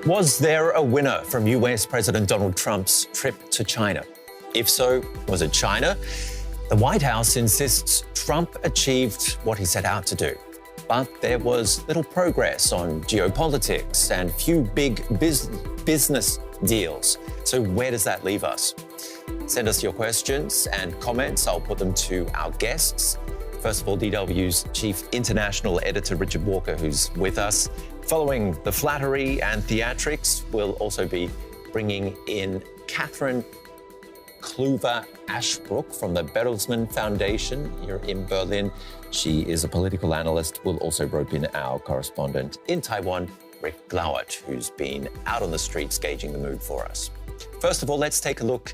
Was there a winner from US President Donald Trump's trip to China? If so, was it China? The White House insists Trump achieved what he set out to do. But there was little progress on geopolitics and few big business deals. So where does that leave us? Send us your questions and comments. I'll put them to our guests. First of all, DW's Chief International Editor, Richard Walker, who's with us. Following the flattery and theatrics, we'll also be bringing in Cathryn Clüver Ashbrook from the Bertelsmann Foundation here in Berlin. She is a political analyst. We'll also rope in our correspondent in Taiwan, Rik Glauert, who's been out on the streets gauging the mood for us. First of all, let's take a look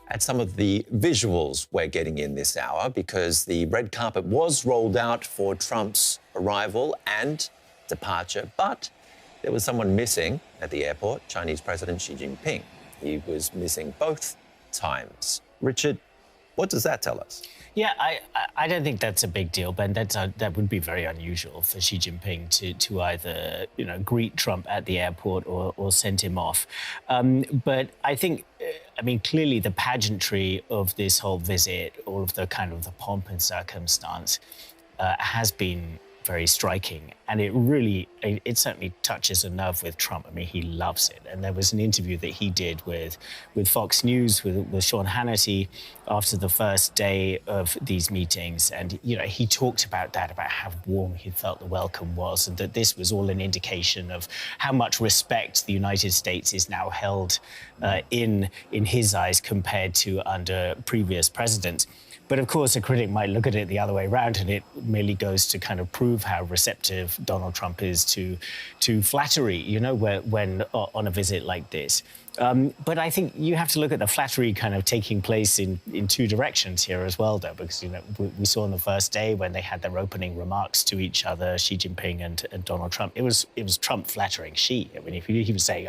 at some of the visuals we're getting in this hour, because the red carpet was rolled out for Trump's arrival and departure, but there was someone missing at the airport, Chinese President Xi Jinping. He was missing both times. Richard, what does that tell us? Yeah, I don't think that's a big deal, Ben. That would be very unusual for Xi Jinping to either greet Trump at the airport or send him off. But I think, clearly the pageantry of this whole visit, all of the kind of the pomp and circumstance, has been very striking, and it certainly touches a nerve with Trump. He loves it. And there was an interview that he did with Fox News with Sean Hannity after the first day of these meetings, and he talked about that, about how warm he felt the welcome was, and that this was all an indication of how much respect the United States is now held in his eyes compared to under previous presidents. But of course, a critic might look at it the other way around, and it merely goes to kind of prove how receptive Donald Trump is to flattery, when on a visit like this. But I think you have to look at the flattery kind of taking place in two directions here as well, though, because we saw on the first day when they had their opening remarks to each other, Xi Jinping and Donald Trump, it was Trump flattering Xi. He was saying,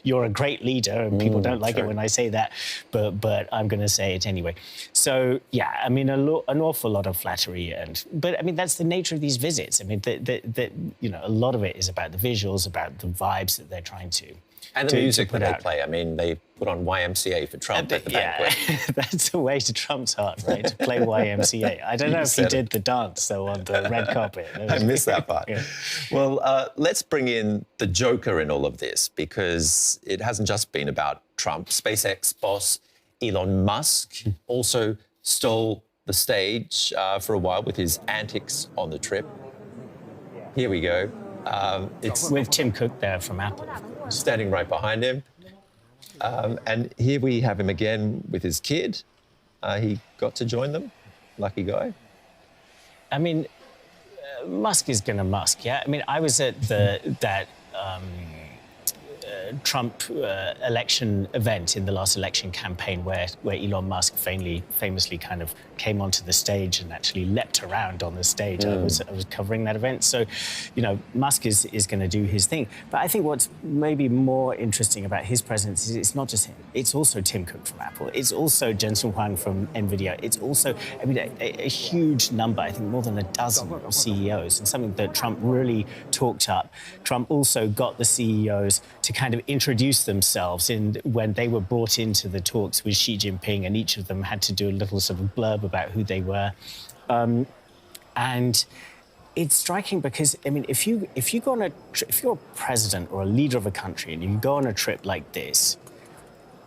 "You're a great leader, and people don't like it when I say that, but I'm going to say it anyway." So yeah, an awful lot of flattery, but that's the nature of these visits. A lot of it is about the visuals, about the vibes that they're trying to. And the music that they play. They put on YMCA for Trump at the banquet. That's a way to Trump's heart, right? To play YMCA. I don't know if he did the dance, though, on the red carpet. I missed that part. Yeah. Well, let's bring in the Joker in all of this, because it hasn't just been about Trump. SpaceX boss Elon Musk also stole the stage for a while with his antics on the trip. Here we go. It's with Tim Cook there from Apple, standing right behind him. And here we have him again with his kid. He got to join them. Lucky guy. Musk is going to Musk, yeah? I was at that Trump election event in the last election campaign where Elon Musk famously kind of came onto the stage and actually leapt around on the stage. I was covering that event. So, Musk is going to do his thing. But I think what's maybe more interesting about his presence is it's not just him. It's also Tim Cook from Apple. It's also Jensen Huang from NVIDIA. It's also, a huge number, I think more than a dozen of CEOs, and something that Trump really talked up. Trump also got the CEOs to kind of introduce themselves when they were brought into the talks with Xi Jinping, and each of them had to do a little sort of blurb about who they were. And it's striking because, if you're a president or a leader of a country and you go on a trip like this,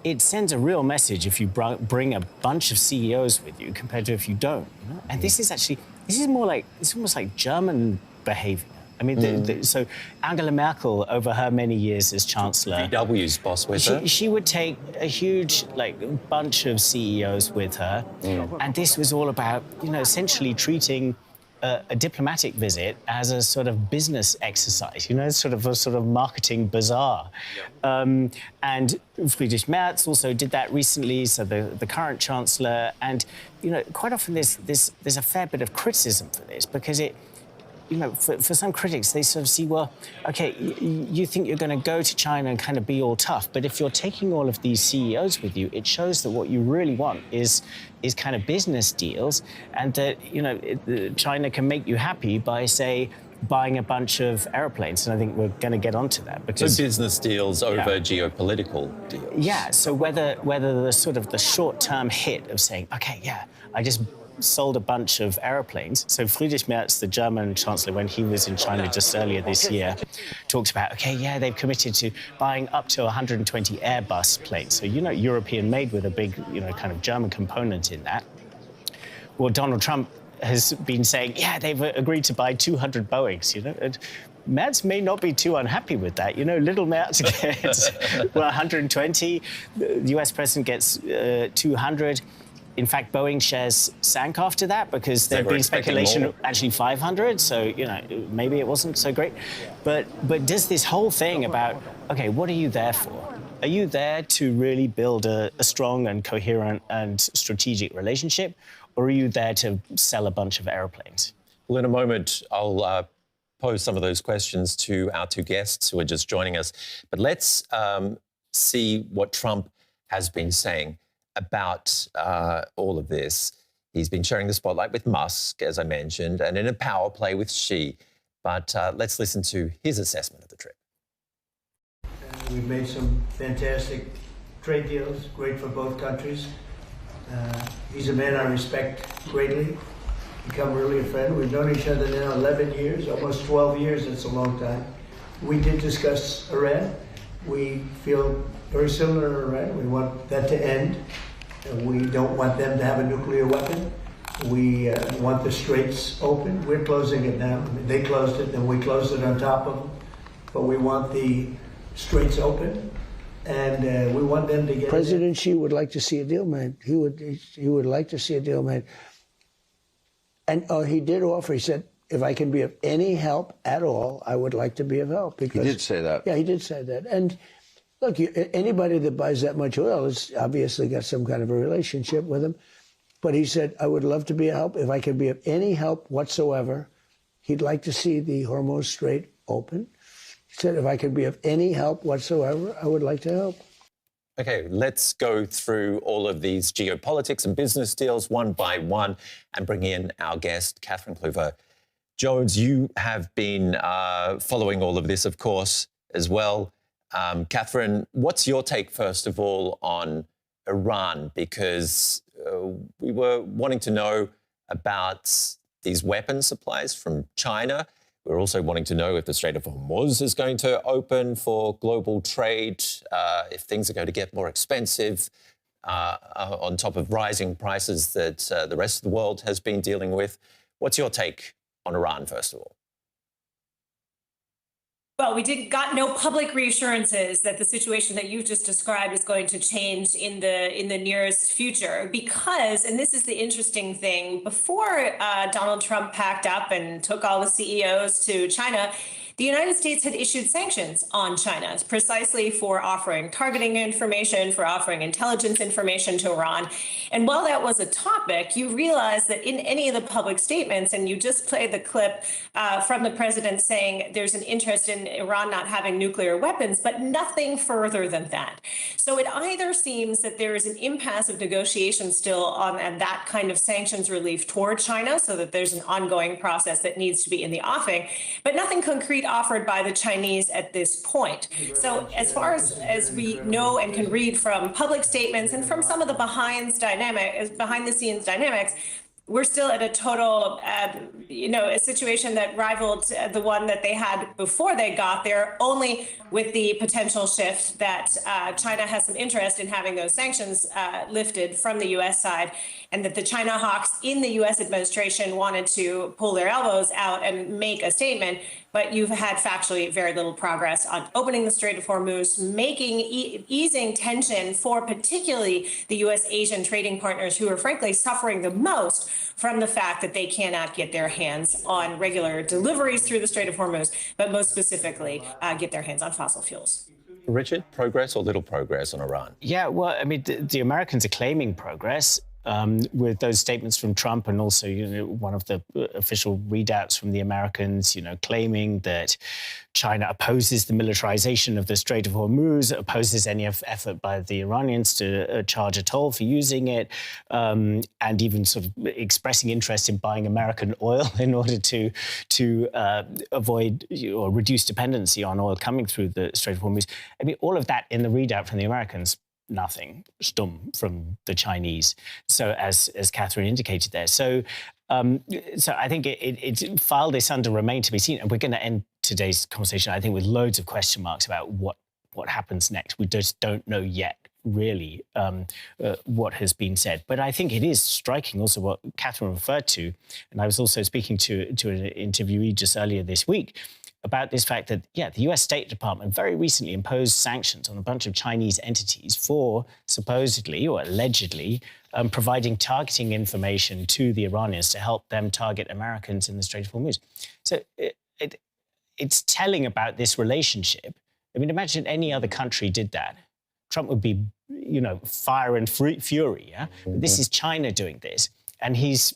it sends a real message if you bring a bunch of CEOs with you compared to if you don't. And this is almost like German behavior. So Angela Merkel, over her many years as Chancellor, VW's boss with her, she would take a huge bunch of CEOs with her, and this was all about essentially treating a diplomatic visit as a sort of business exercise, sort of marketing bazaar. And Friedrich Merz also did that recently, so the current Chancellor, and quite often there's a fair bit of criticism for this, because it. For some critics, they sort of see, well, okay, you think you're going to go to China and kind of be all tough, but if you're taking all of these CEOs with you, it shows that what you really want is kind of business deals, and that China can make you happy by, say, buying a bunch of airplanes, and I think we're going to get onto that because so business deals over geopolitical deals. Yeah. So whether the sort of the short-term hit of saying, okay, yeah, I just sold a bunch of airplanes. So Friedrich Merz, the German chancellor, when he was in China just earlier this year, talks about, okay, yeah, they've committed to buying up to 120 Airbus planes. So, European made with a big, kind of German component in that. Well, Donald Trump has been saying, yeah, they've agreed to buy 200 Boeings, and Merz may not be too unhappy with that. Little Merz gets 120, the US president gets 200. In fact, Boeing shares sank after that because there'd been speculation of actually 500. So, maybe it wasn't so great. But does this whole thing about, okay, what are you there for? Are you there to really build a strong and coherent and strategic relationship? Or are you there to sell a bunch of airplanes? Well, in a moment, I'll pose some of those questions to our two guests who are just joining us. But let's see what Trump has been saying about all of this. He's been sharing the spotlight with Musk, as I mentioned, and in a power play with Xi. But let's listen to his assessment of the trip. We've made some fantastic trade deals, great for both countries. He's a man I respect greatly, become really a friend. We've known each other now 11 years, almost 12 years, that's a long time. We did discuss Iran. We feel very similar to Iran. We want that to end. We don't want them to have a nuclear weapon. We want the straits open. We're closing it now. They closed it, and we closed it on top of them. But we want the straits open. And we want them to get President Xi would like to see a deal made. He would like to see a deal made. And he did offer, he said, if I can be of any help at all, I would like to be of help. Because, he did say that. Yeah, he did say that. And look, anybody that buys that much oil has obviously got some kind of a relationship with him. But he said, I would love to be of help. If I can be of any help whatsoever, he'd like to see the Hormuz Strait open. He said, if I could be of any help whatsoever, I would like to help. Okay, let's go through all of these geopolitics and business deals one by one and bring in our guest, Cathryn Clüver. Jones, you have been following all of this, of course, as well. Cathryn, what's your take, first of all, on Iran? Because we were wanting to know about these weapon supplies from China. We're also wanting to know if the Strait of Hormuz is going to open for global trade, if things are going to get more expensive on top of rising prices that the rest of the world has been dealing with. What's your take on Iran, first of all? Well, we got no public reassurances that the situation that you just described is going to change in the nearest future because, and this is the interesting thing, before Donald Trump packed up and took all the CEOs to China, the United States had issued sanctions on China precisely for offering targeting information, for offering intelligence information to Iran. And while that was a topic, you realize that in any of the public statements, and you just played the clip from the president saying there's an interest in Iran not having nuclear weapons, but nothing further than that. So it either seems that there is an impasse of negotiation still on that kind of sanctions relief toward China, so that there's an ongoing process that needs to be in the offing, but nothing concrete offered by the Chinese at this point. So as far as we know and can read from public statements and from some of the behind the scenes dynamics, we're still at a total, a situation that rivaled the one that they had before they got there, only with the potential shift that China has some interest in having those sanctions lifted from the U.S. side, and that the China hawks in the U.S. administration wanted to pull their elbows out and make a statement. But you've had factually very little progress on opening the Strait of Hormuz, easing tension for particularly the U.S. Asian trading partners who are frankly suffering the most from the fact that they cannot get their hands on regular deliveries through the Strait of Hormuz, but most specifically get their hands on fossil fuels. Richard, progress or little progress on Iran? Yeah, well, I mean, the Americans are claiming progress. with those statements from Trump, and also, one of the official readouts from the Americans, claiming that China opposes the militarization of the Strait of Hormuz, opposes any effort by the Iranians to charge a toll for using it, and even sort of expressing interest in buying American oil in order to avoid or reduce dependency on oil coming through the Strait of Hormuz. I mean, all of that in the readout from the Americans. Nothing, stumm, from the Chinese. So as Catherine indicated there. So I think it file this under remain to be seen. And we're going to end today's conversation, I think, with loads of question marks about what happens next. We just don't know yet, really, what has been said. But I think it is striking also what Catherine referred to. And I was also speaking to an interviewee just earlier this week about this fact that, the US State Department very recently imposed sanctions on a bunch of Chinese entities for supposedly or allegedly providing targeting information to the Iranians to help them target Americans in the Strait of Hormuz. So it's telling about this relationship. I mean, imagine any other country did that. Trump would be, fire and fury, yeah? But this is China doing this. And he's,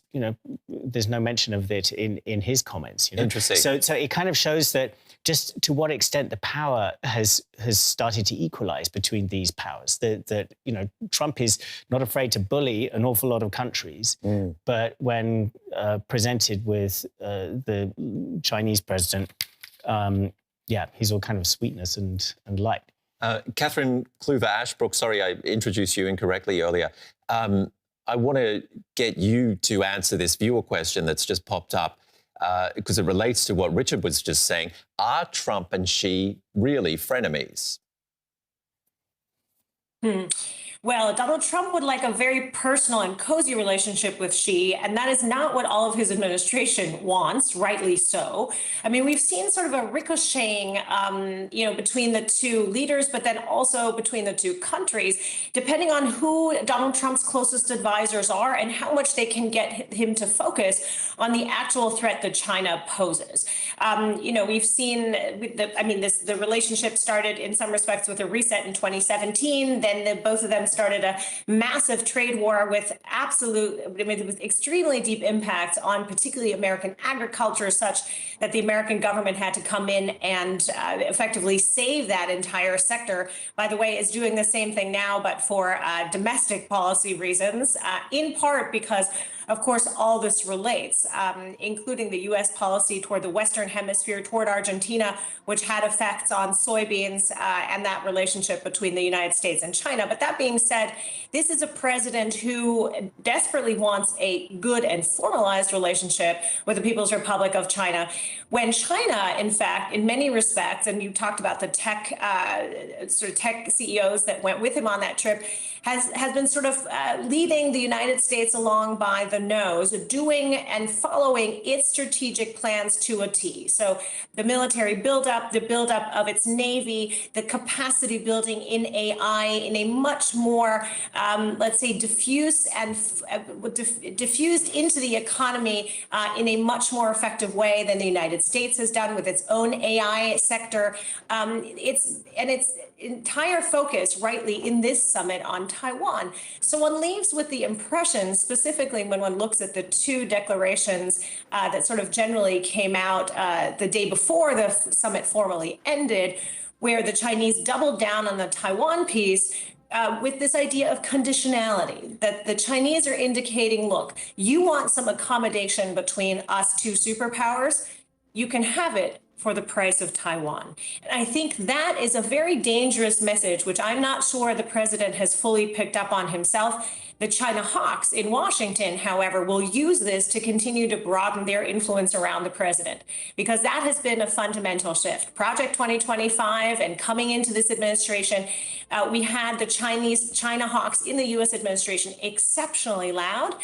there's no mention of it in his comments. Interesting. So it kind of shows that just to what extent the power has started to equalize between these powers. That Trump is not afraid to bully an awful lot of countries, but when presented with the Chinese president, he's all kind of sweetness and light. Cathryn Clüver Ashbrook, sorry, I introduced you incorrectly earlier. I want to get you to answer this viewer question that's just popped up because it relates to what Richard was just saying. Are Trump and Xi really frenemies? Well, Donald Trump would like a very personal and cozy relationship with Xi, and that is not what all of his administration wants, rightly so. I mean, we've seen sort of a ricocheting, between the two leaders, but then also between the two countries, depending on who Donald Trump's closest advisors are and how much they can get him to focus on the actual threat that China poses. We've seen the relationship started in some respects with a reset in 2017. Then both of them started a massive trade war with with extremely deep impact on particularly American agriculture, such that the American government had to come in and effectively save that entire sector. By the way, is doing the same thing now, but for domestic policy reasons, in part because, of course, all this relates, including the U.S. policy toward the Western Hemisphere, toward Argentina, which had effects on soybeans and that relationship between the United States and China. But that being said, this is a president who desperately wants a good and formalized relationship with the People's Republic of China. When China, in fact, in many respects, and you talked about the tech CEOs that went with him on that trip, has been sort of leading the United States along by the nose, doing and following its strategic plans to a T. So the military buildup, the buildup of its Navy, the capacity building in AI in a much more, let's say, diffused into the economy in a much more effective way than the United States has done with its own AI sector. Its entire focus, rightly, in this summit on Taiwan. So one leaves with the impression, specifically when one looks at the two declarations that sort of generally came out the day before the summit formally ended, where the Chinese doubled down on the Taiwan piece, with this idea of conditionality, that the Chinese are indicating, look, you want some accommodation between us two superpowers, you can have it for the price of Taiwan. And I think that is a very dangerous message, which I'm not sure the president has fully picked up on himself. The China hawks in Washington, however, will use this to continue to broaden their influence around the president, because that has been a fundamental shift. Project 2025 and coming into this administration, we had the China hawks in the U.S. administration exceptionally loud,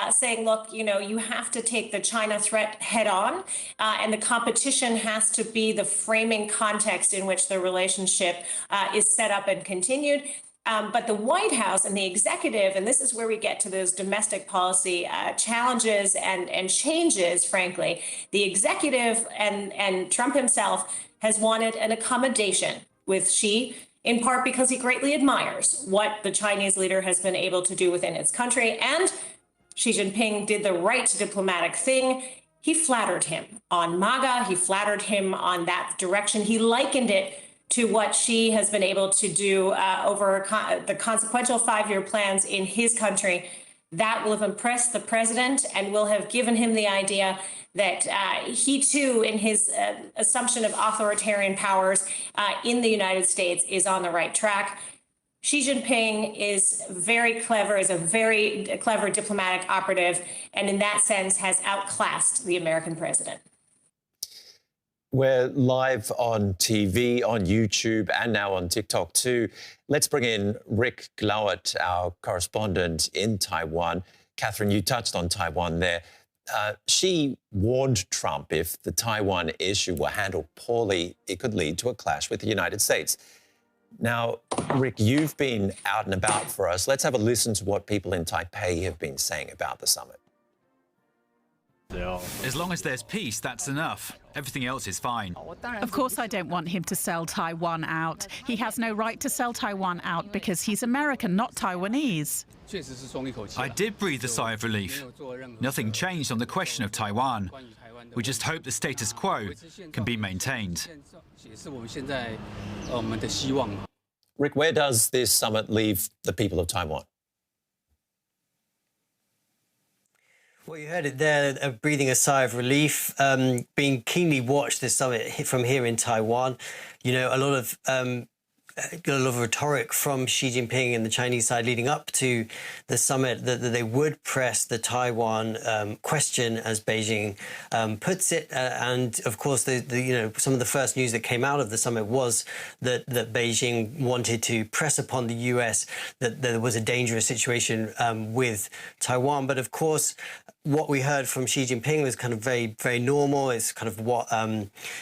saying, look, you have to take the China threat head on, and the competition has to be the framing context in which the relationship is set up and continued. But the White House and the executive, and this is where we get to those domestic policy challenges and changes, frankly, the executive and Trump himself has wanted an accommodation with Xi in part because he greatly admires what the Chinese leader has been able to do within its country. And Xi Jinping did the right diplomatic thing. He flattered him on MAGA. He flattered him on that direction. He likened it to what Xi has been able to do over the consequential 5-year plans in his country. That will have impressed the president and will have given him the idea that he too, in his assumption of authoritarian powers in the United States, is on the right track. Xi Jinping is very clever, is a very clever diplomatic operative, and in that sense has outclassed the American president. We're live on TV, on YouTube, and now on TikTok too. Let's bring in Rik Glauert, our correspondent in Taiwan. Cathryn, you touched on Taiwan there. Xi warned Trump if the Taiwan issue were handled poorly, it could lead to a clash with the United States. Now, Rik, you've been out and about for us. Let's have a listen to what people in Taipei have been saying about the summit. As long as there's peace, that's enough. Everything else is fine. Of course, I don't want him to sell Taiwan out. He has no right to sell Taiwan out because he's American, not Taiwanese. I did breathe a sigh of relief. Nothing changed on the question of Taiwan. We just hope the status quo can be maintained. Rik, where does this summit leave the people of Taiwan? Well, you heard it there, breathing a sigh of relief, being keenly watched this summit from here in Taiwan. You know, a lot of rhetoric from Xi Jinping and the Chinese side leading up to the summit that they would press the Taiwan question, as Beijing puts it. And of course, some of the first news that came out of the summit was that Beijing wanted to press upon the US that there was a dangerous situation with Taiwan. But of course, what we heard from Xi Jinping was kind of very, very normal. It's kind of what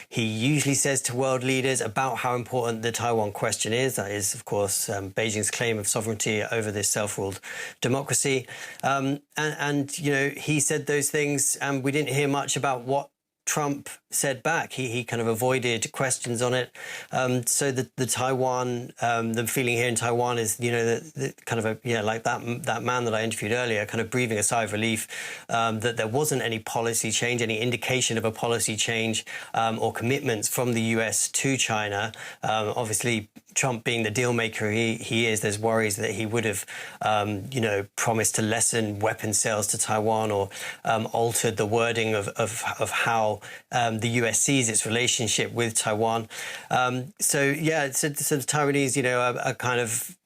he usually says to world leaders about how important the Taiwan question is. That is, of course, Beijing's claim of sovereignty over this self-ruled democracy. And, you know, he said those things, and we didn't hear much about what Trump said back. He kind of avoided questions on it. So the Taiwan, the feeling here in Taiwan is, you know, the kind of like that man that I interviewed earlier, kind of breathing a sigh of relief that there wasn't any policy change, any indication of a policy change or commitments from the US to China. Obviously, Trump being the deal maker he is, there's worries that he would have, you know, promised to lessen weapons sales to Taiwan or altered the wording of how the US sees its relationship with Taiwan. So the Taiwanese, you know, are kind of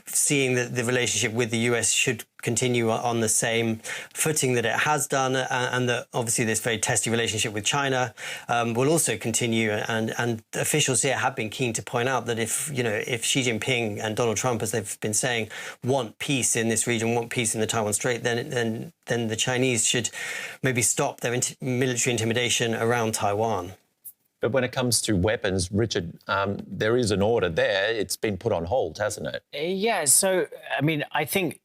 seeing that the relationship with the US should continue on the same footing that it has done, and that obviously this very testy relationship with China will also continue. And officials here have been keen to point out that if Xi Jinping and Donald Trump, as they've been saying, want peace in this region, want peace in the Taiwan Strait, then the Chinese should maybe stop their military intimidation around Taiwan. But when it comes to weapons, Richard, there is an order there. It's been put on hold, hasn't it? Yeah, so, I mean, I think,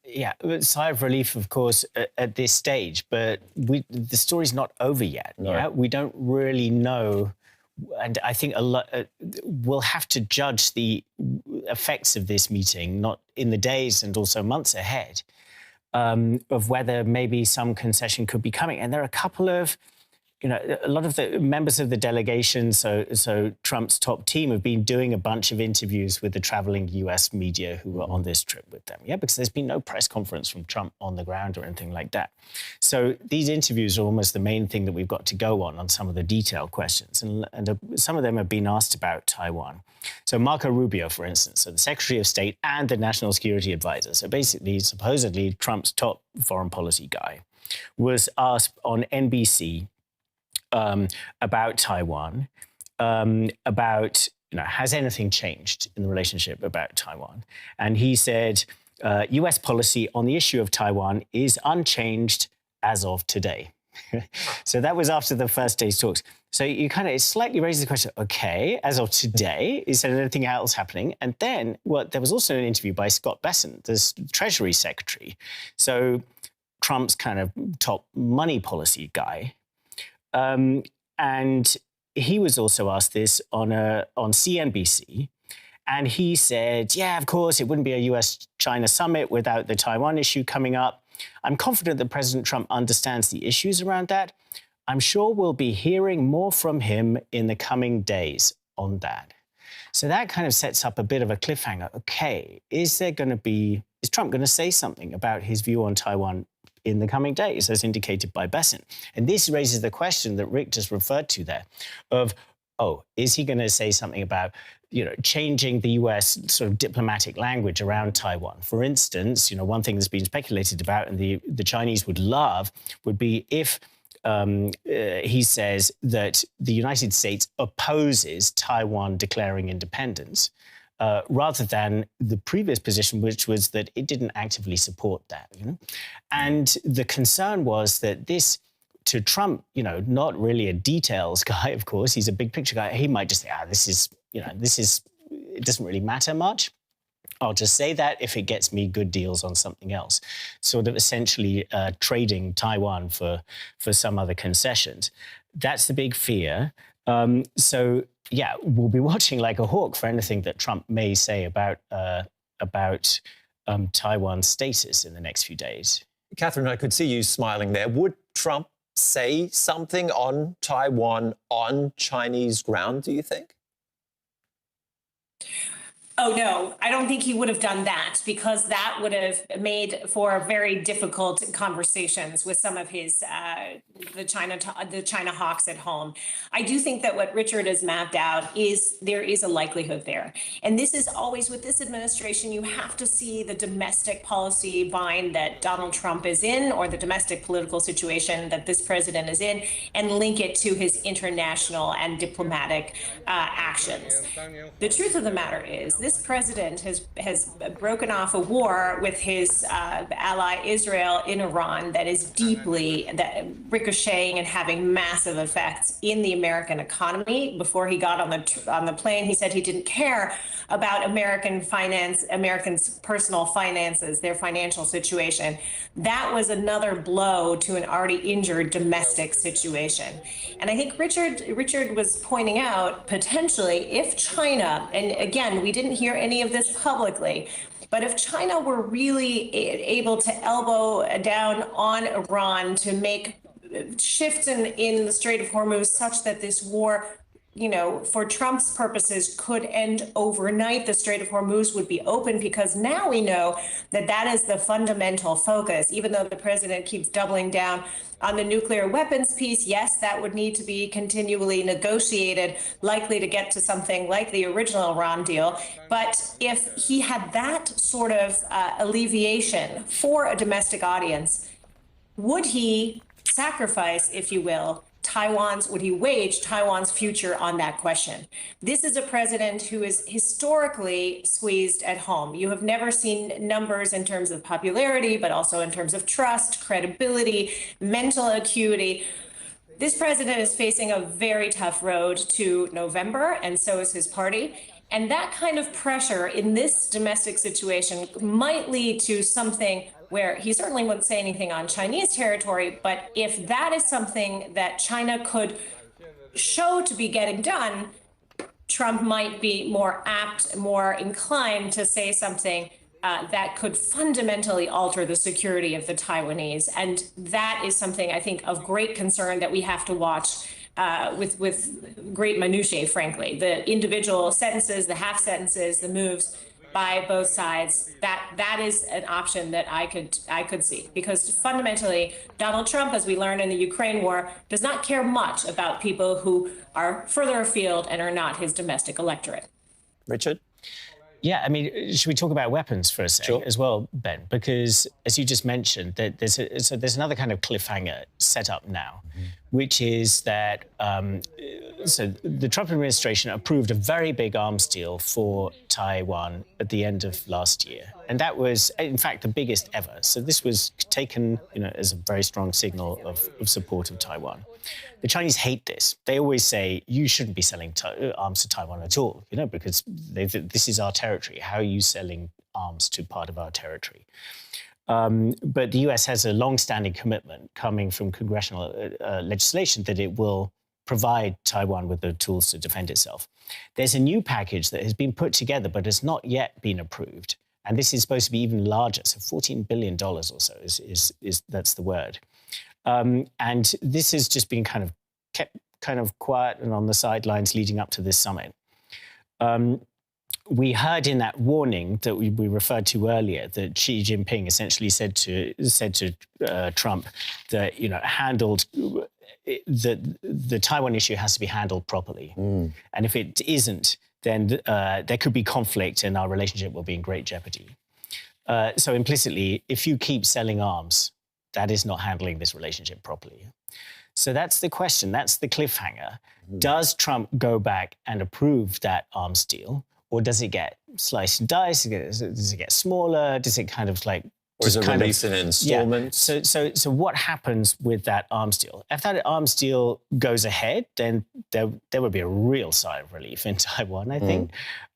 yeah, sigh of relief, of course, at this stage, but the story's not over yet. No. Yeah? We don't really know, and I think we'll have to judge the effects of this meeting, not in the days and also months ahead, of whether maybe some concession could be coming. And there are a couple of, you know, a lot of the members of the delegation, so Trump's top team, have been doing a bunch of interviews with the traveling US media who were on this trip with them. Yeah, because there's been no press conference from Trump on the ground or anything like that. So these interviews are almost the main thing that we've got to go on some of the detailed questions. And some of them have been asked about Taiwan. So Marco Rubio, for instance, so the Secretary of State and the National Security Advisor, so basically, supposedly Trump's top foreign policy guy, was asked on NBC about Taiwan, about, you know, has anything changed in the relationship about Taiwan? And he said, US policy on the issue of Taiwan is unchanged as of today. So that was after the first day's talks. So you kind of, it slightly raises the question, okay, as of today, is there anything else happening? And then, well, there was also an interview by Scott Bessent, the Treasury Secretary. So Trump's kind of top money policy guy. And he was also asked this on CNBC, And he said, yeah, of course, it wouldn't be a US-China summit without the Taiwan issue coming up. I'm confident that President Trump understands the issues around that. I'm sure we'll be hearing more from him in the coming days on that. So that kind of sets up a bit of a cliffhanger. Okay, is Trump going to say something about his view on Taiwan in the coming days, as indicated by Besant? And this raises the question that Rick just referred to there of, is he going to say something about, changing the US sort of diplomatic language around Taiwan? For instance, one thing that's been speculated about and the Chinese would love would be if he says that the United States opposes Taiwan declaring independence, rather than the previous position, which was that it didn't actively support that. And the concern was that this, to Trump, not really a details guy, of course, he's a big picture guy. He might just say, it doesn't really matter much. I'll just say that if it gets me good deals on something else, sort of essentially trading Taiwan for some other concessions. That's the big fear. So yeah, we'll be watching like a hawk for anything that Trump may say about Taiwan's status in the next few days. Cathryn, I could see you smiling there. Would Trump say something on Taiwan on Chinese ground, do you think? Oh, no, I don't think he would have done that, because that would have made for very difficult conversations with some of his the China hawks at home. I do think that what Richard has mapped out is there is a likelihood there. And this is always with this administration, you have to see the domestic policy bind that Donald Trump is in, or the domestic political situation that this president is in, and link it to his international and diplomatic actions. The truth of the matter is this president has broken off a war with his ally Israel in Iran that is deeply ricocheting and having massive effects in the American economy. Before he got on the plane, he said he didn't care about Americans' personal finances, their financial situation. That was another blow to an already injured domestic situation. And I think Richard was pointing out, potentially, if China, and again, we didn't hear any of this publicly, but if China were really able to elbow down on Iran to make shifts in the Strait of Hormuz such that this war, for Trump's purposes, could end overnight, the Strait of Hormuz would be open, because now we know that that is the fundamental focus. Even though the president keeps doubling down on the nuclear weapons piece, yes, that would need to be continually negotiated, likely to get to something like the original Iran deal. But if he had that sort of alleviation for a domestic audience, would he sacrifice, if you will, would he wage Taiwan's future on that question? This is a president who is historically squeezed at home. You have never seen numbers in terms of popularity, but also in terms of trust, credibility, mental acuity. This president is facing a very tough road to November, and so is his party. And that kind of pressure in this domestic situation might lead to something where he certainly wouldn't say anything on Chinese territory, but if that is something that China could show to be getting done, Trump might be more apt, more inclined to say something that could fundamentally alter the security of the Taiwanese. And that is something, I think, of great concern that we have to watch with great minutiae, frankly. The individual sentences, the half sentences, the moves by both sides, that is an option that I could see, because fundamentally Donald Trump, as we learned in the Ukraine war, does not care much about people who are further afield and are not his domestic electorate. Richard? Yeah, I mean, should we talk about weapons for a second as well, Ben? Because as you just mentioned, there's another kind of cliffhanger set up now, which is that so the Trump administration approved a very big arms deal for Taiwan at the end of last year. And that was, in fact, the biggest ever. So this was taken, as a very strong signal of support of Taiwan. The Chinese hate this. They always say, you shouldn't be selling arms to Taiwan at all, because this is our territory. How are you selling arms to part of our territory? But the US has a long-standing commitment coming from congressional legislation that it will provide Taiwan with the tools to defend itself. There's a new package that has been put together but has not yet been approved. And this is supposed to be even larger, so $14 billion or so is that's the word. And this has just been kind of kept kind of quiet and on the sidelines leading up to this summit. We heard in that warning that we referred to earlier that Xi Jinping essentially said to Trump that handled the Taiwan issue has to be handled properly, and if it isn't, then there could be conflict and our relationship will be in great jeopardy. So implicitly, if you keep selling arms, that is not handling this relationship properly. So that's the question. That's the cliffhanger. Does Trump go back and approve that arms deal? Or does it get sliced and diced? Does it get smaller? Does it kind of like... Or is it released in installments? Yeah. So what happens with that arms deal? If that arms deal goes ahead, then there would be a real sigh of relief in Taiwan, I think.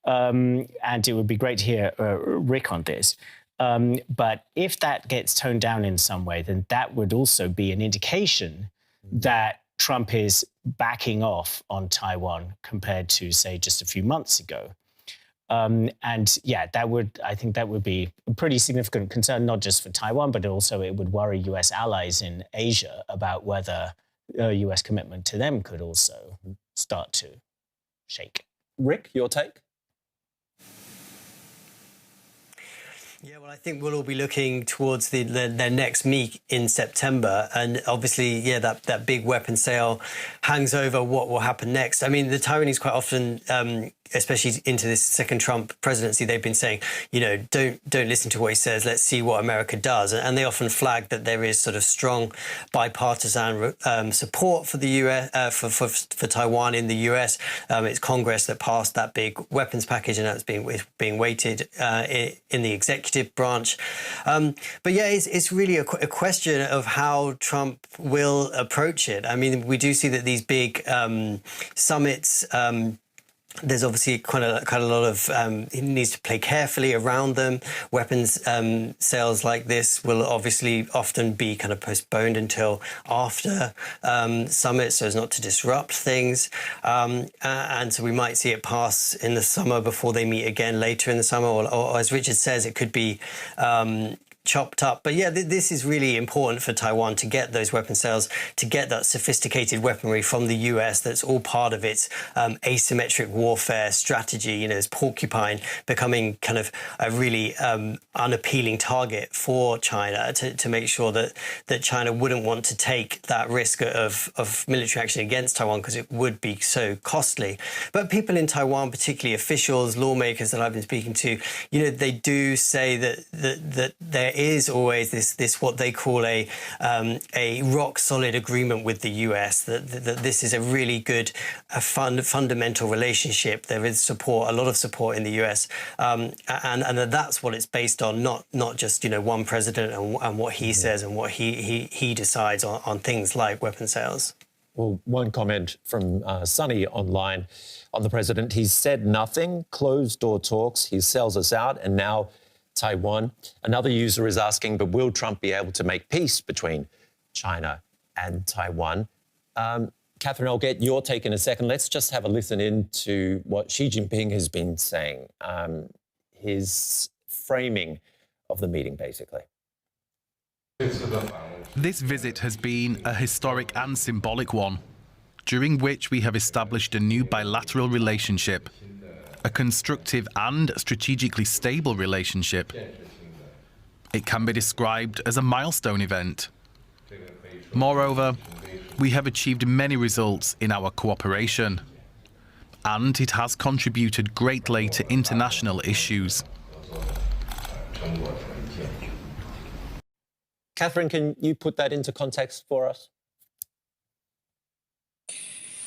And it would be great to hear Rik on this. But if that gets toned down in some way, then that would also be an indication that Trump is backing off on Taiwan compared to, say, just a few months ago. And yeah, I think that would be a pretty significant concern, not just for Taiwan, but also it would worry US allies in Asia about whether a US commitment to them could also start to shake. Rik, your take? Yeah, well, I think we'll all be looking towards their next meet in September. And obviously, yeah, that big weapon sale hangs over what will happen next. I mean, the Taiwanese quite often, especially into this second Trump presidency, they've been saying, don't listen to what he says. Let's see what America does. And they often flag that there is sort of strong bipartisan support for the US, for Taiwan in the US. It's Congress that passed that big weapons package, and that's being weighted in the executive branch. But yeah, it's really a question of how Trump will approach it. I mean, we do see that these big summits, there's obviously quite a lot of, he needs to play carefully around them. Weapons sales like this will obviously often be kind of postponed until after summits so as not to disrupt things. And so we might see it pass in the summer before they meet again later in the summer, or as Richard says, it could be chopped up. But yeah, this is really important for Taiwan to get those weapon sales, to get that sophisticated weaponry from the US that's all part of its asymmetric warfare strategy. As porcupine becoming kind of a really unappealing target for China, to make sure that China wouldn't want to take that risk of military action against Taiwan because it would be so costly. But people in Taiwan, particularly officials, lawmakers that I've been speaking to, they do say that there is always this what they call a rock solid agreement with the US, that this is a really good fundamental relationship. There is support, a lot of support in the US, and that's what it's based on, not just one president and what he says and what he decides on things like weapon sales. Well, one comment from Sonny online on the president. He said nothing, closed door talks, he sells us out, and now Taiwan. Another user is asking, but will Trump be able to make peace between China and Taiwan? Cathryn, I'll get your take in a second. Let's just have a listen in to what Xi Jinping has been saying, his framing of the meeting, basically. This visit has been a historic and symbolic one, during which we have established a new bilateral relationship, a constructive and strategically stable relationship. It can be described as a milestone event. Moreover, we have achieved many results in our cooperation, and it has contributed greatly to international issues. Cathryn, can you put that into context for us?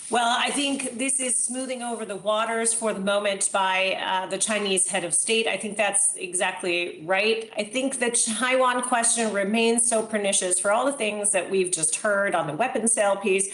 Well, I think this is smoothing over the waters for the moment by the Chinese head of state. I think that's exactly right. I think the Taiwan question remains so pernicious for all the things that we've just heard on the weapon sale piece,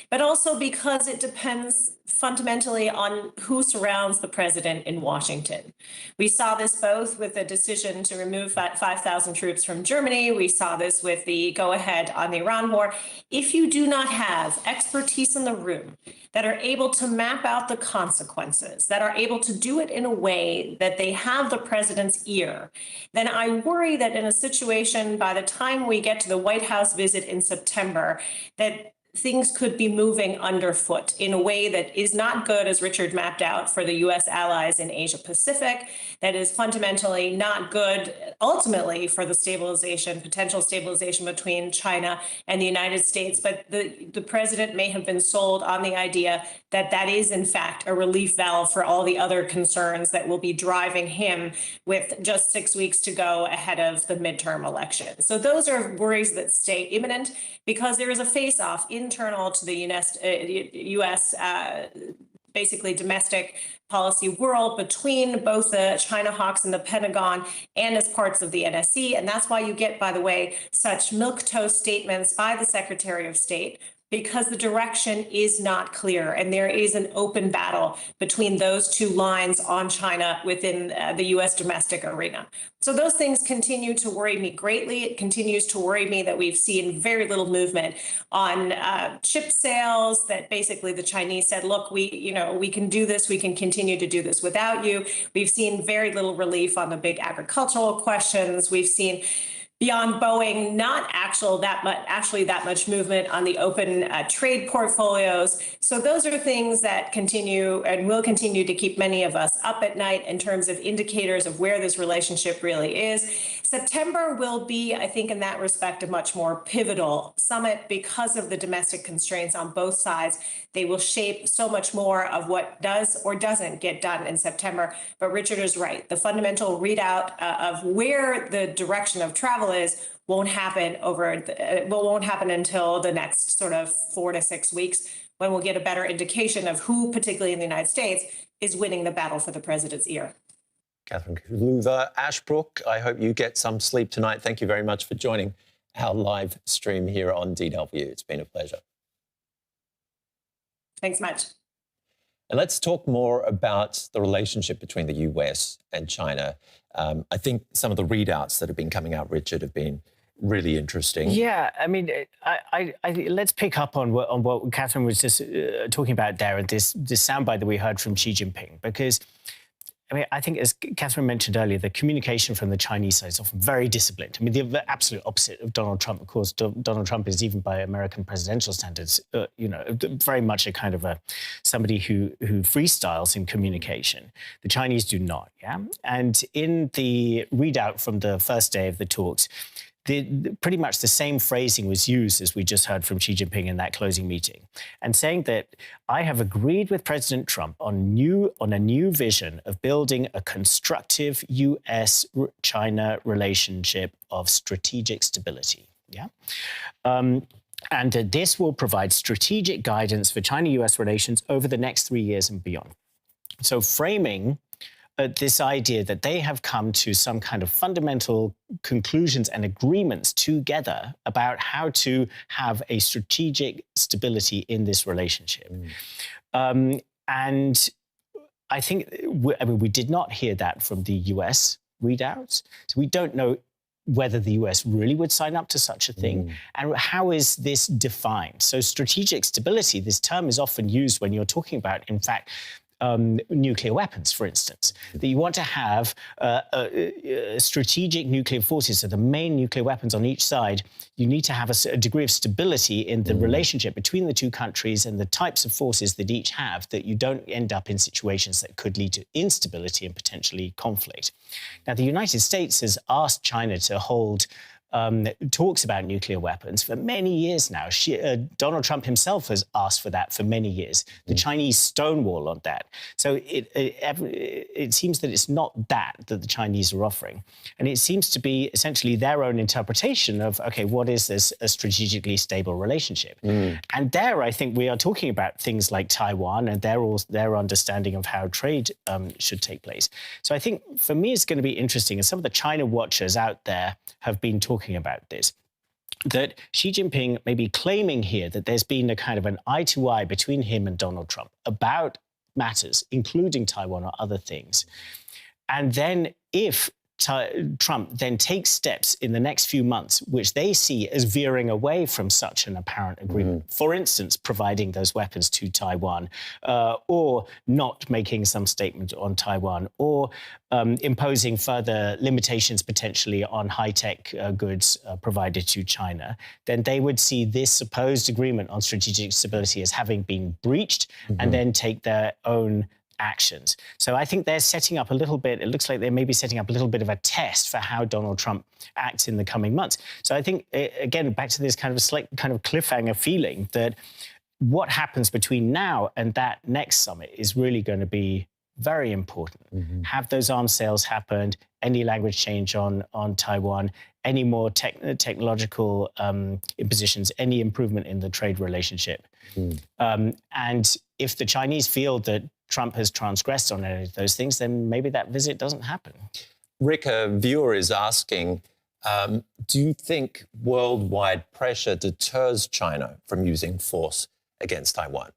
but also because it depends fundamentally on who surrounds the president in Washington. We saw this both with the decision to remove 5,000 troops from Germany. We saw this with the go-ahead on the Iran war. If you do not have expertise in the room that are able to map out the consequences, that are able to do it in a way that they have the president's ear, then I worry that in a situation by the time we get to the White House visit in September, that things could be moving underfoot in a way that is not good, as Richard mapped out, for the U.S. allies in Asia Pacific, that is fundamentally not good ultimately for the stabilization, potential stabilization between China and the United States. But the president may have been sold on the idea that that is, in fact, a relief valve for all the other concerns that will be driving him with just 6 weeks to go ahead of the midterm election. So those are worries that stay imminent because there is a face-off internal to the U.S. Basically domestic policy world between both the China hawks and the Pentagon and as parts of the NSC. And that's why you get, by the way, such milquetoast statements by the Secretary of State, because the direction is not clear. And there is an open battle between those two lines on China within the U.S. domestic arena. So those things continue to worry me greatly. It continues to worry me that we've seen very little movement on chip sales, that basically the Chinese said, look, we can do this. We can continue to do this without you. We've seen very little relief on the big agricultural questions. We've seen beyond Boeing, not actually that much movement on the open trade portfolios. So those are things that continue and will continue to keep many of us up at night in terms of indicators of where this relationship really is. September will be, I think, in that respect, a much more pivotal summit because of the domestic constraints on both sides. They will shape so much more of what does or doesn't get done in September. But Richard is right. The fundamental readout of where the direction of travel is won't happen until the next sort of 4 to 6 weeks, when we'll get a better indication of who, particularly in the United States, is winning the battle for the president's ear. Cathryn Clüver Ashbrook, I hope you get some sleep tonight. Thank you very much for joining our live stream here on DW. It's been a pleasure. Thanks much. And let's talk more about the relationship between the US and China. I think some of the readouts that have been coming out, Richard, have been really interesting. Yeah, I mean, let's pick up on what Catherine was just talking about there, and this soundbite that we heard from Xi Jinping, because I mean, I think, as Catherine mentioned earlier, the communication from the Chinese side is often very disciplined. I mean, the absolute opposite of Donald Trump. Of course, Donald Trump is, even by American presidential standards, very much a kind of somebody who freestyles in communication. The Chinese do not, yeah? And in the readout from the first day of the talks, pretty much the same phrasing was used as we just heard from Xi Jinping in that closing meeting, and saying that I have agreed with President Trump on a new vision of building a constructive US-China relationship of strategic stability. Yeah. And this will provide strategic guidance for China-US relations over the next 3 years and beyond. So framing this idea that they have come to some kind of fundamental conclusions and agreements together about how to have a strategic stability in this relationship. And I think, we did not hear that from the US readouts. So we don't know whether the US really would sign up to such a thing, and how is this defined? So strategic stability, this term is often used when you're talking about, in fact, nuclear weapons, for instance, that you want to have strategic nuclear forces, so the main nuclear weapons on each side. You need to have a degree of stability in the relationship between the two countries and the types of forces that each have, that you don't end up in situations that could lead to instability and potentially conflict. Now, the United States has asked China to hold talks about nuclear weapons for many years now. Donald Trump himself has asked for that for many years. The Chinese stonewall on that. So it seems that it's not that the Chinese are offering. And it seems to be essentially their own interpretation of, OK, what is this a strategically stable relationship? And there, I think we are talking about things like Taiwan and their understanding of how trade should take place. So I think, for me, it's going to be interesting. And some of the China watchers out there have been talking about this. that Xi Jinping may be claiming here that there's been a kind of an eye-to-eye between him and Donald Trump about matters, including Taiwan or other things. And then if Trump then takes steps in the next few months, which they see as veering away from such an apparent agreement, for instance, providing those weapons to Taiwan, or not making some statement on Taiwan, or imposing further limitations potentially on high-tech goods provided to China, then they would see this supposed agreement on strategic stability as having been breached and then take their own actions. So I think they're setting up a little bit, it looks like they may be setting up a little bit of a test for how Donald Trump acts in the coming months. So I think, again, back to this kind of a slight kind of cliffhanger feeling that what happens between now and that next summit is really going to be very important. Have those arms sales happened? Any language change on Taiwan? Any more technological impositions? Any improvement in the trade relationship? And if the Chinese feel that Trump has transgressed on any of those things, then maybe that visit doesn't happen. Rick, a viewer is asking, do you think worldwide pressure deters China from using force against Taiwan?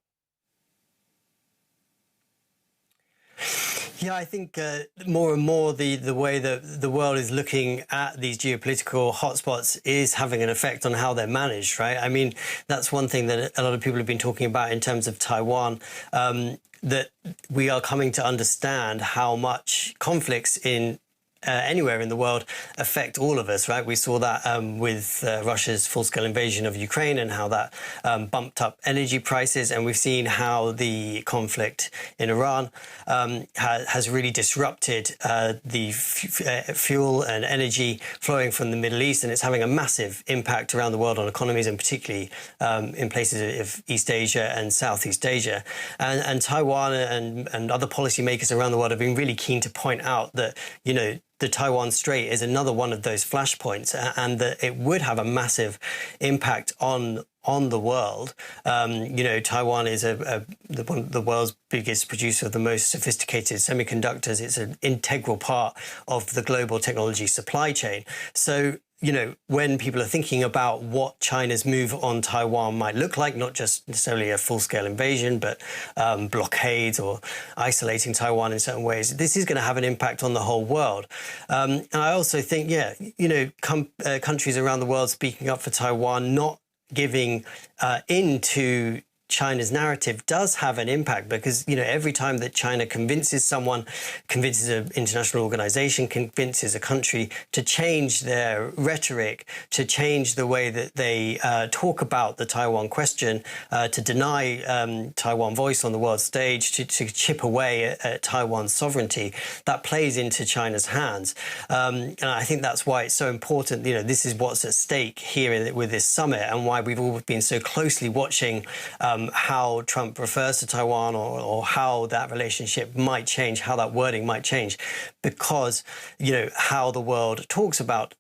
Yeah, I think more and more the way that the world is looking at these geopolitical hotspots is having an effect on how they're managed, right? I mean, that's one thing that a lot of people have been talking about in terms of Taiwan, that we are coming to understand how much conflicts in anywhere in the world affect all of us, right? We saw that with Russia's full-scale invasion of Ukraine and how that bumped up energy prices. And we've seen how the conflict in Iran has really disrupted the fuel and energy flowing from the Middle East. And it's having a massive impact around the world on economies, and particularly in places of East Asia and Southeast Asia. And Taiwan and other policymakers around the world have been really keen to point out that, you know, the Taiwan Strait is another one of those flashpoints, and that it would have a massive impact on the world. You know, Taiwan is the world's biggest producer of the most sophisticated semiconductors. It's an integral part of the global technology supply chain. So, you know, when people are thinking about what China's move on Taiwan might look like, not just necessarily a full-scale invasion, but blockades or isolating Taiwan in certain ways, this is going to have an impact on the whole world. And I also think, yeah, you know, countries around the world speaking up for Taiwan, not giving into China's narrative does have an impact, because, you know, every time that China convinces someone, convinces an international organization, convinces a country to change their rhetoric, to change the way that they talk about the Taiwan question, to deny Taiwan voice on the world stage, to chip away at Taiwan's sovereignty, that plays into China's hands. And I think that's why it's so important. You know, this is what's at stake here with this summit, and why we've all been so closely watching how Trump refers to Taiwan, or how that relationship might change, how that wording might change, because, you know, how the world talks about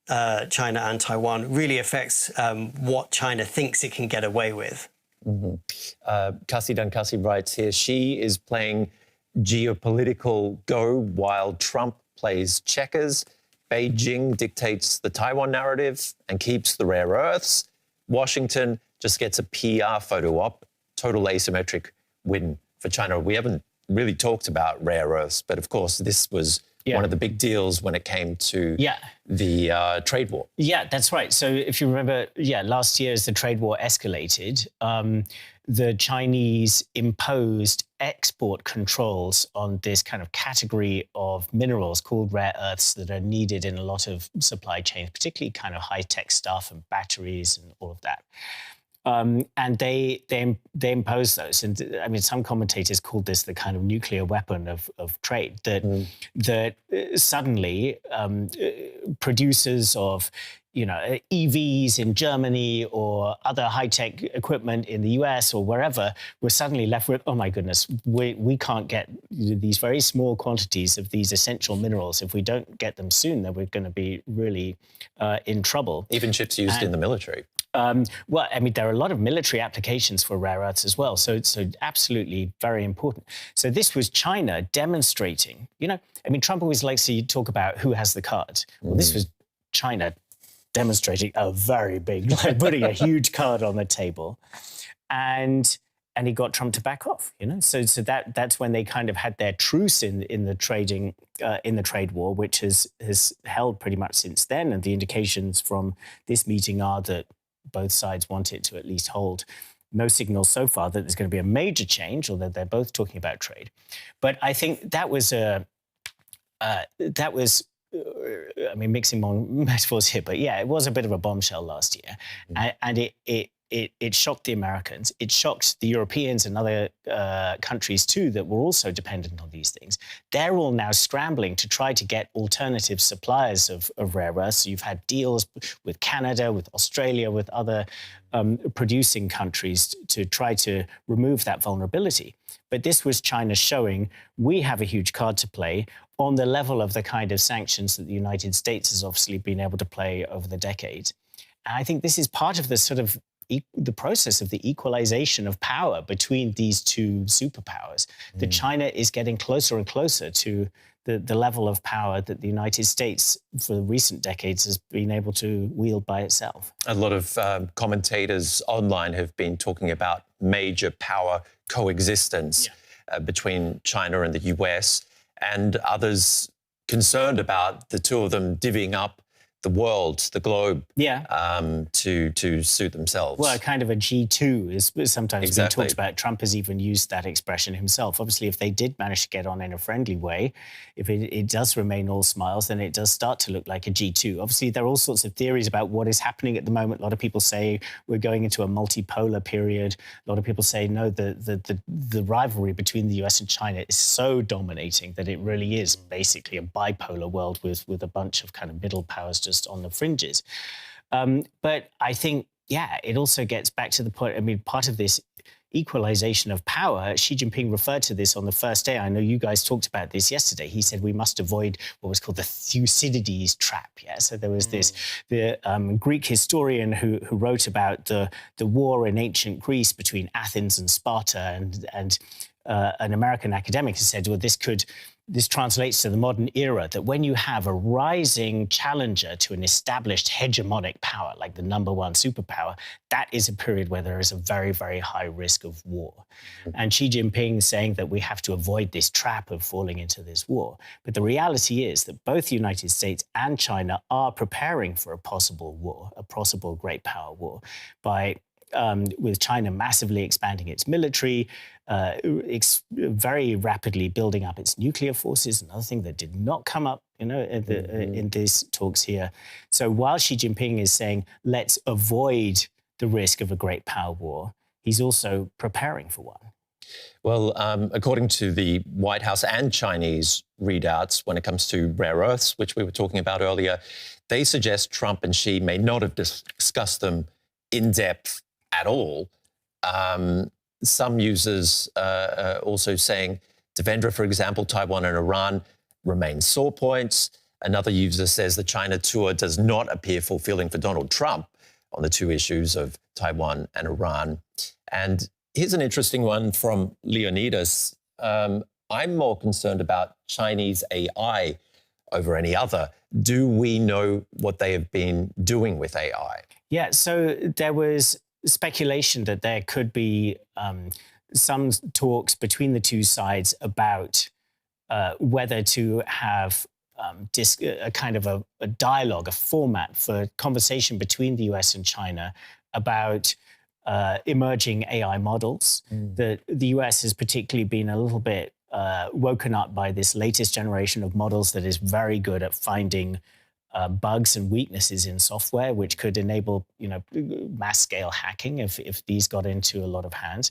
China and Taiwan really affects what China thinks it can get away with. Kasi Dankasi writes here, Xi is playing geopolitical Go while Trump plays checkers. Beijing dictates the Taiwan narrative and keeps the rare earths. Washington just gets a PR photo op. Total asymmetric win for China. We haven't really talked about rare earths, but of course this was one of the big deals when it came to the trade war. Yeah, that's right. So if you remember, last year as the trade war escalated, the Chinese imposed export controls on this kind of category of minerals called rare earths that are needed in a lot of supply chains, particularly kind of high-tech stuff and batteries and all of that. And they impose those. And I mean, some commentators called this the kind of nuclear weapon of trade, that suddenly producers of, you know, EVs in Germany or other high-tech equipment in the US or wherever were suddenly left with, oh my goodness, we can't get these very small quantities of these essential minerals. If we don't get them soon, then we're going to be really in trouble. Even chips used in the military. Well, I mean, there are a lot of military applications for rare earths as well. So absolutely very important. So this was China demonstrating, you know, I mean, Trump always likes to talk about who has the cards. Well, this was China demonstrating a very big, like putting a huge card on the table. And he got Trump to back off, So that's when they kind of had their truce in the trade war, which has held pretty much since then. And the indications from this meeting are that both sides want it to at least hold. No signals so far that there's going to be a major change, although they're both talking about trade. But I think that was mixing more metaphors here, but yeah, it was a bit of a bombshell last year, and it shocked the Americans. It shocked the Europeans and other countries too that were also dependent on these things. They're all now scrambling to try to get alternative suppliers of rare earths. You've had deals with Canada, with Australia, with other producing countries to try to remove that vulnerability. But this was China showing we have a huge card to play on the level of the kind of sanctions that the United States has obviously been able to play over the decades. And I think this is part of the sort of the process of the equalization of power between these two superpowers, that China is getting closer and closer to the level of power that the United States for recent decades has been able to wield by itself. A lot of commentators online have been talking about major power coexistence between China and the US, and others concerned about the two of them divvying up the world, the globe, to suit themselves. Well, kind of a G2 is sometimes been talked about. Trump has even used that expression himself. Obviously, if they did manage to get on in a friendly way, if it does remain all smiles, then it does start to look like a G2. Obviously, there are all sorts of theories about what is happening at the moment. A lot of people say we're going into a multipolar period. A lot of people say, no, the rivalry between the US and China is so dominating that it really is basically a bipolar world with a bunch of kind of middle powers just on the fringes. But I think, it also gets back to the point, part of this equalization of power, Xi Jinping referred to this on the first day. I know you guys talked about this yesterday. He said we must avoid what was called the Thucydides trap. So there was the Greek historian who wrote about the war in ancient Greece between Athens and Sparta, and an American academic has said, well, this translates to the modern era, that when you have a rising challenger to an established hegemonic power, like the number one superpower, that is a period where there is a very, very high risk of war. And Xi Jinping saying that we have to avoid this trap of falling into this war. But the reality is that both the United States and China are preparing for a possible war, a possible great power war, with China massively expanding its military, very rapidly building up its nuclear forces, another thing that did not come up, in these talks here. So while Xi Jinping is saying, let's avoid the risk of a great power war, he's also preparing for one. Well, according to the White House and Chinese readouts, when it comes to rare earths, which we were talking about earlier, they suggest Trump and Xi may not have discussed them in depth at all. Some users also saying Devendra, for example, Taiwan and Iran remain sore points. Another user says the China tour does not appear fulfilling for Donald Trump on the two issues of Taiwan and Iran. And here's an interesting one from Leonidas. I'm more concerned about Chinese AI over any other. Do we know what they have been doing with AI? Yeah, so there was speculation that there could be some talks between the two sides about whether to have a kind of a dialogue, a format for conversation between the US and China about emerging AI models. The US has particularly been a little bit woken up by this latest generation of models that is very good at finding bugs and weaknesses in software, which could enable, mass-scale hacking if these got into a lot of hands.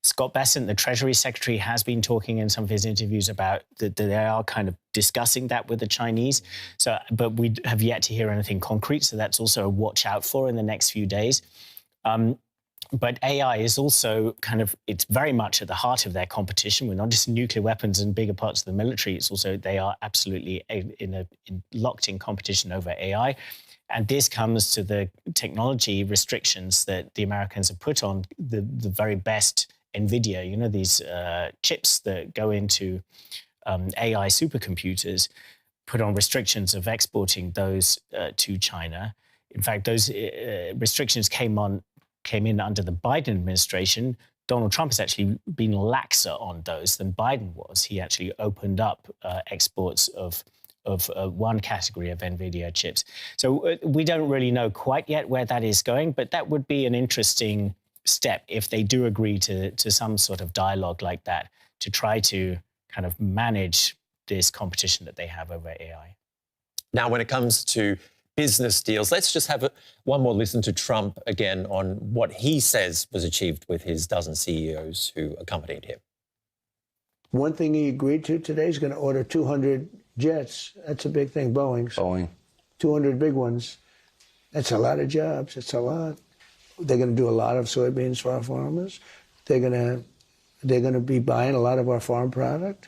Scott Bessent, the Treasury Secretary, has been talking in some of his interviews about that they are kind of discussing that with the Chinese. But we have yet to hear anything concrete, so that's also a watch out for in the next few days. But AI is also it's very much at the heart of their competition. We're not just nuclear weapons and bigger parts of the military. It's also, they are absolutely locked in competition over AI. And this comes to the technology restrictions that the Americans have put on the very best NVIDIA, these chips that go into AI supercomputers, put on restrictions of exporting those to China. In fact, those restrictions came in under the Biden administration. Donald Trump has actually been laxer on those than Biden was. He actually opened up exports of one category of NVIDIA chips. So we don't really know quite yet where that is going, but that would be an interesting step if they do agree to some sort of dialogue like that to try to kind of manage this competition that they have over AI. Now, when it comes to business deals, let's just have one more listen to Trump again on what he says was achieved with his dozen CEOs who accompanied him. One thing he agreed to today is going to order 200 jets. That's a big thing, Boeing. 200 big ones. That's a lot of jobs. It's a lot. They're going to do a lot of soybeans for our farmers. They're going to be buying a lot of our farm product,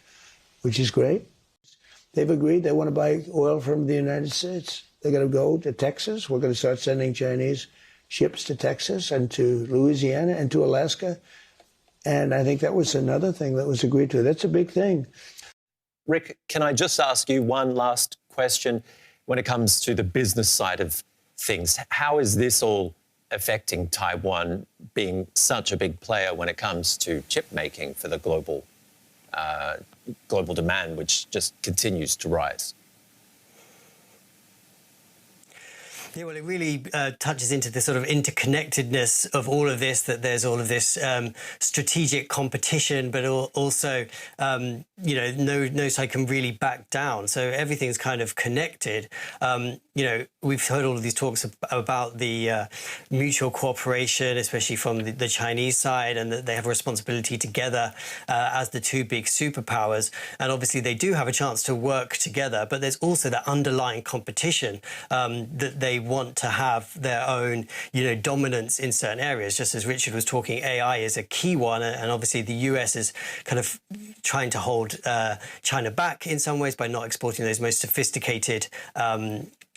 which is great. They've agreed they want to buy oil from the United States. They're going to go to Texas. We're going to start sending Chinese ships to Texas and to Louisiana and to Alaska. And I think that was another thing that was agreed to. That's a big thing. Rick, can I just ask you one last question when it comes to the business side of things? How is this all affecting Taiwan being such a big player when it comes to chip making for the global demand, which just continues to rise? Yeah, well, it really touches into the sort of interconnectedness of all of this, that there's all of this strategic competition, but also, no side can really back down. So everything's kind of connected. We've heard all of these talks about the mutual cooperation, especially from the Chinese side, and that they have a responsibility together as the two big superpowers. And obviously they do have a chance to work together, but there's also that underlying competition that they want to have their own, dominance in certain areas. Just as Richard was talking, AI is a key one, and obviously the US is kind of trying to hold China back in some ways by not exporting those most sophisticated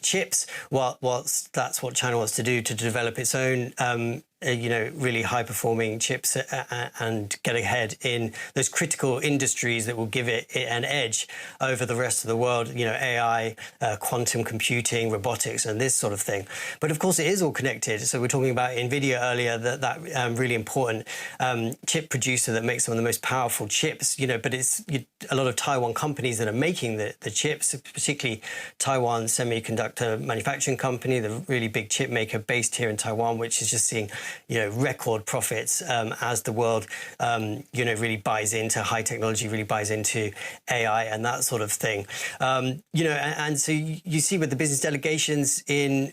chips, whilst that's what China wants to do, to develop its own really high-performing chips and get ahead in those critical industries that will give it an edge over the rest of the world, AI, quantum computing, robotics, and this sort of thing. But of course, it is all connected. So we're talking about NVIDIA earlier, that really important chip producer that makes some of the most powerful chips, but it's a lot of Taiwan companies that are making the chips, particularly Taiwan Semiconductor Manufacturing Company, the really big chip maker based here in Taiwan, which is just seeing record profits as the world, really buys into high technology, really buys into AI and that sort of thing. And so you see with the business delegations in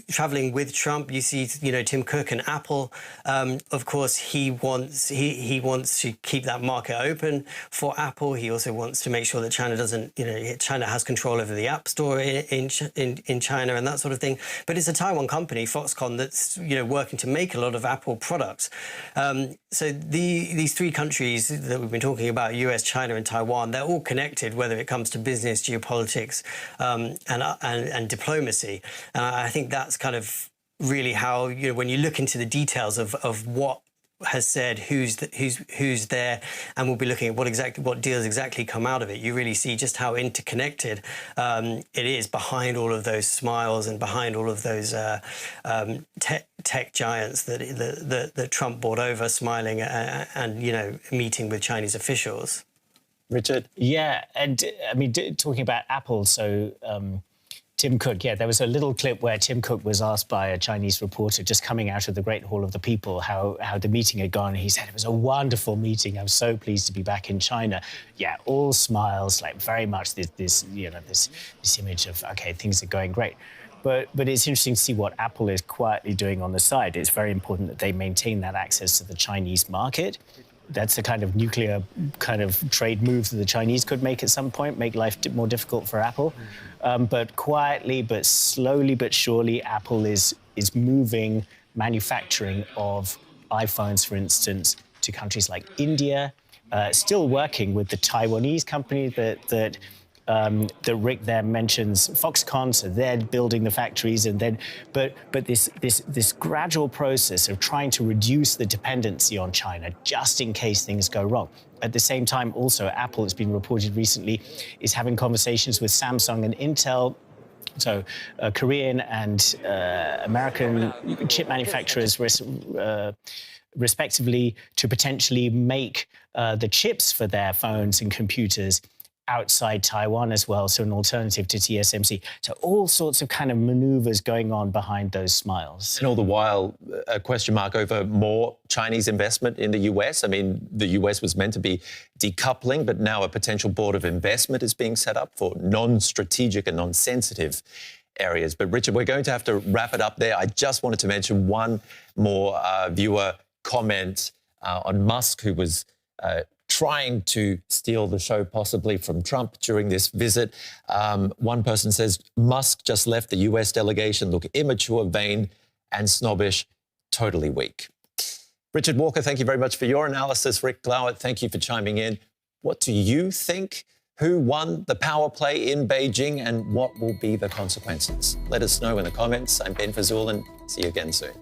traveling with Trump, you see, Tim Cook and Apple. Of course, he wants to keep that market open for Apple. He also wants to make sure that China doesn't, China has control over the App Store in China and that sort of thing. But it's a Taiwan company, Foxconn, that's working to make a lot of Apple products. So these three countries that we've been talking about, US, China, and Taiwan, they're all connected, whether it comes to business, geopolitics, and diplomacy. And I think that's kind of really how, when you look into the details of what has said, who's there, and we'll be looking at what deals exactly come out of it, you really see just how interconnected it is behind all of those smiles and behind all of those tech giants that Trump brought over, smiling and meeting with Chinese officials. Richard? Yeah, and I mean, talking about Apple, so Tim Cook, there was a little clip where Tim Cook was asked by a Chinese reporter just coming out of the Great Hall of the People how the meeting had gone. He said, it was a wonderful meeting. I'm so pleased to be back in China. Yeah, all smiles, like very much this image of, okay, things are going great. But it's interesting to see what Apple is quietly doing on the side. It's very important that they maintain that access to the Chinese market. That's the kind of nuclear kind of trade move that the Chinese could make at some point, make life more difficult for Apple. But quietly, but slowly, but surely, Apple is moving manufacturing of iPhones, for instance, to countries like India, still working with the Taiwanese company that Rick there mentions, Foxconn, so they're building the factories, and then, but this gradual process of trying to reduce the dependency on China just in case things go wrong. At the same time, also, Apple, it's been reported recently, is having conversations with Samsung and Intel So Korean and American chip manufacturers respectively to potentially make the chips for their phones and computers outside Taiwan as well, so an alternative to TSMC. So all sorts of kind of maneuvers going on behind those smiles. And all the while, a question mark over more Chinese investment in the US. I mean, the US was meant to be decoupling, but now a potential board of investment is being set up for non-strategic and non-sensitive areas. But Richard, we're going to have to wrap it up there. I just wanted to mention one more viewer comment on Musk, who was trying to steal the show possibly from Trump during this visit. One person says, Musk just left the US delegation look immature, vain and snobbish, totally weak. Richard Walker, thank you very much for your analysis. Rik Glauert, thank you for chiming in. What do you think? Who won the power play in Beijing and what will be the consequences? Let us know in the comments. I'm Ben Fazul and see you again soon.